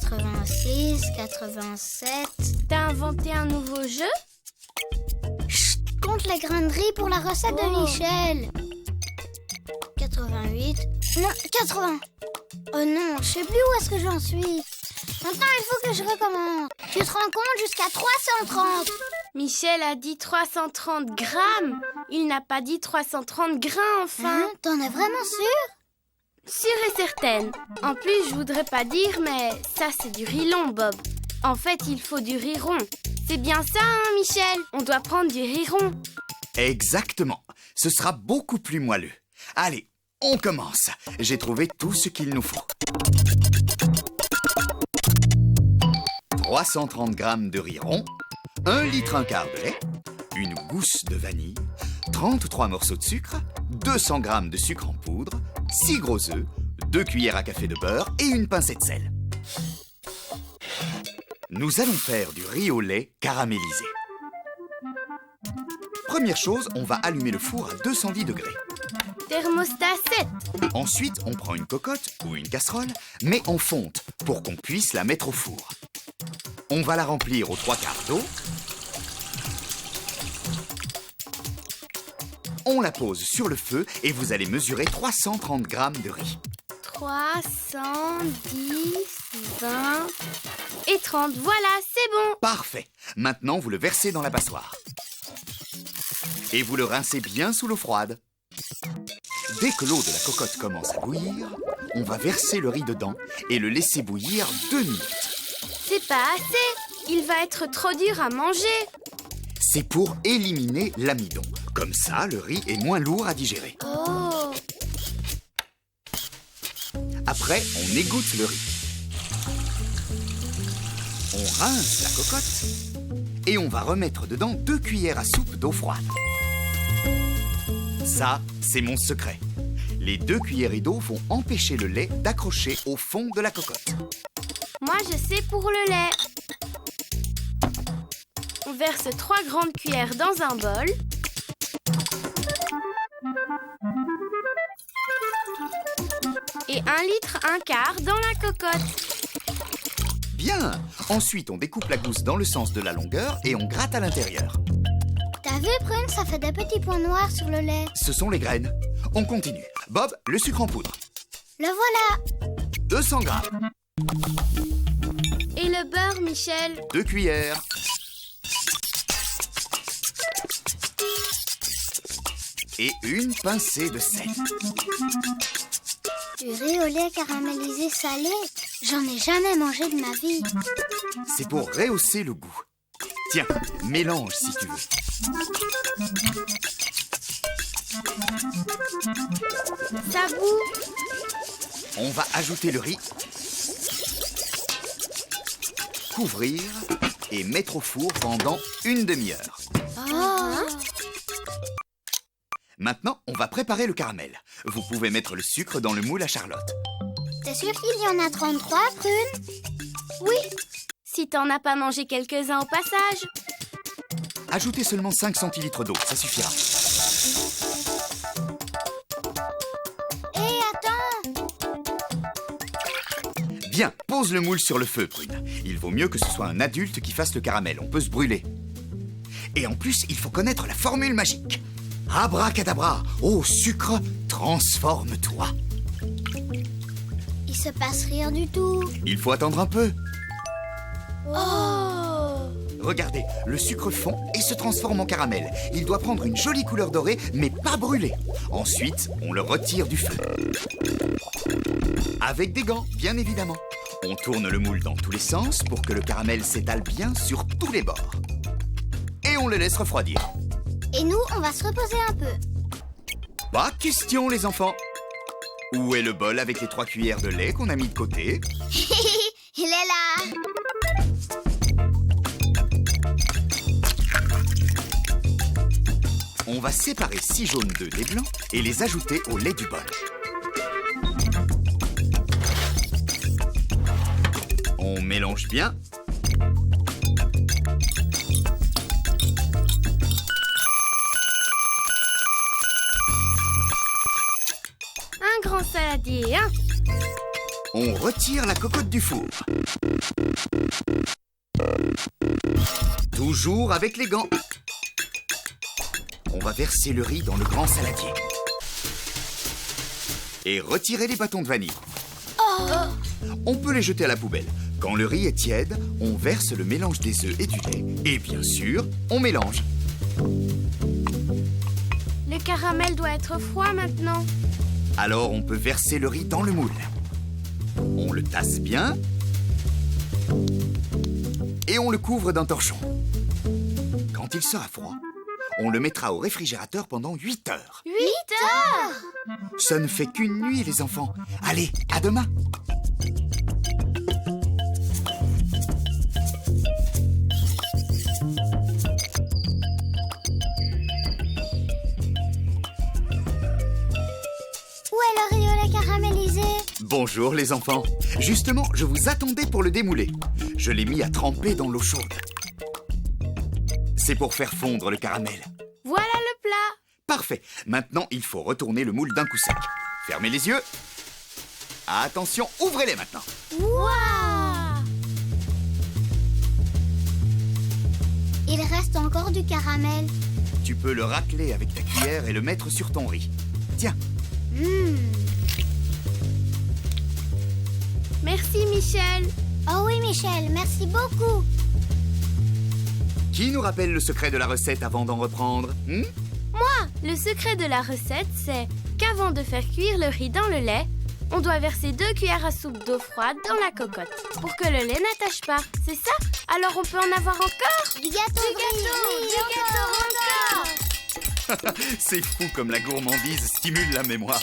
86, 87... T'as inventé un nouveau jeu? Chut, compte les grains de riz pour la recette de Michel. 88... Non, 80. Oh non, je sais plus où est-ce que j'en suis. Maintenant, il faut que je recommence. Tu te rends compte, jusqu'à 330. Michel a dit 330 grammes. Il n'a pas dit 330 grains, enfin. Hein, t'en es vraiment sûre? Sûre et certaine. En plus, je voudrais pas dire, mais ça, c'est du riz long, Bob. En fait, il faut du riz rond. C'est bien ça, hein, Michel? On doit prendre du riz rond. Exactement. Ce sera beaucoup plus moelleux. Allez, on commence. J'ai trouvé tout ce qu'il nous faut. 330 grammes de riz rond, 1 litre 1/4 de lait, une gousse de vanille, 33 morceaux de sucre, 200 grammes de sucre en poudre, 6 gros œufs, 2 cuillères à café de beurre et une pincée de sel. Nous allons faire du riz au lait caramélisé. Première chose, on va allumer le four à 210 degrés. Thermostat 7. Ensuite, on prend une cocotte ou une casserole, mais en fonte pour qu'on puisse la mettre au four. On va la remplir aux 3/4 d'eau. On la pose sur le feu et vous allez mesurer 330 grammes de riz. 310, 20 et 30. Voilà, c'est bon. Parfait. Maintenant, vous le versez dans la passoire. Et vous le rincez bien sous l'eau froide. Dès que l'eau de la cocotte commence à bouillir, on va verser le riz dedans et le laisser bouillir 2 minutes. C'est pas assez. Il va être trop dur à manger. C'est pour éliminer l'amidon. Comme ça, le riz est moins lourd à digérer. Oh. Après, on égoutte le riz. On rince la cocotte et on va remettre dedans 2 cuillères à soupe d'eau froide. Ça, c'est mon secret. Les 2 cuillerées d'eau vont empêcher le lait d'accrocher au fond de la cocotte. Moi, je sais pour le lait. On verse 3 grandes cuillères dans un bol. Et 1 litre 1/4 dans la cocotte. Bien! Ensuite, on découpe la gousse dans le sens de la longueur et on gratte à l'intérieur. T'as vu, Prune, ça fait des petits points noirs sur le lait. Ce sont les graines. On continue. Bob, le sucre en poudre. Le voilà. 200 grammes. Et le beurre, Michel? 2 cuillères. Et une pincée de sel. Du riz au lait caramélisé salé, j'en ai jamais mangé de ma vie. C'est pour rehausser le goût. Tiens, mélange si tu veux. Ça bout. On va ajouter le riz, couvrir et mettre au four pendant 1 demi-heure. Oh. Maintenant, on va préparer le caramel. Vous pouvez mettre le sucre dans le moule à Charlotte. T'es sûre qu'il y en a 33, Prune? Oui. Si t'en as pas mangé quelques-uns au passage. Ajoutez seulement 5 centilitres d'eau, ça suffira. Hé, attends! Bien, pose le moule sur le feu, Prune. Il vaut mieux que ce soit un adulte qui fasse le caramel, on peut se brûler. Et en plus, il faut connaître la formule magique. Abracadabra, ô sucre, transforme-toi. Il se passe rien du tout. Il faut attendre un peu. Oh! Regardez, le sucre fond et se transforme en caramel. Il doit prendre une jolie couleur dorée, mais pas brûler. Ensuite, on le retire du feu. Avec des gants, bien évidemment. On tourne le moule dans tous les sens pour que le caramel s'étale bien sur tous les bords. Et on le laisse refroidir. Et nous, on va se reposer un peu. Pas question, les enfants. Où est le bol avec les 3 cuillères de lait qu'on a mis de côté? Il est là. On va séparer 6 jaunes d'œufs des blancs et les ajouter au lait du bol. On mélange bien. Un grand saladier, hein? On retire la cocotte du four. Toujours avec les gants. On va verser le riz dans le grand saladier. Et retirer les bâtons de vanille. On peut les jeter à la poubelle. Quand le riz est tiède, on verse le mélange des œufs et du lait. Et bien sûr, on mélange. Le caramel doit être froid maintenant. Alors on peut verser le riz dans le moule. On le tasse bien. Et on le couvre d'un torchon. Quand il sera froid, on le mettra au réfrigérateur pendant 8 heures. 8 heures? Ça ne fait qu'une nuit, les enfants. Allez, à demain. Où est le riz au lait caramélisé? Bonjour, les enfants. Justement, je vous attendais pour le démouler. Je l'ai mis à tremper dans l'eau chaude. C'est pour faire fondre le caramel. Voilà le plat. Parfait. Maintenant, il faut retourner le moule d'un coup sec. Fermez les yeux. Attention, ouvrez-les maintenant. Waouh! Il reste encore du caramel. Tu peux le racler avec ta cuillère et le mettre sur ton riz. Tiens. Merci Michel. Oh oui, Michel, merci beaucoup. Qui nous rappelle le secret de la recette avant d'en reprendre? Moi, le secret de la recette, c'est qu'avant de faire cuire le riz dans le lait, on doit verser 2 cuillères à soupe d'eau froide dans la cocotte pour que le lait n'attache pas. C'est ça? Alors on peut en avoir encore? Du gâteau, encore. C'est fou comme la gourmandise stimule la mémoire.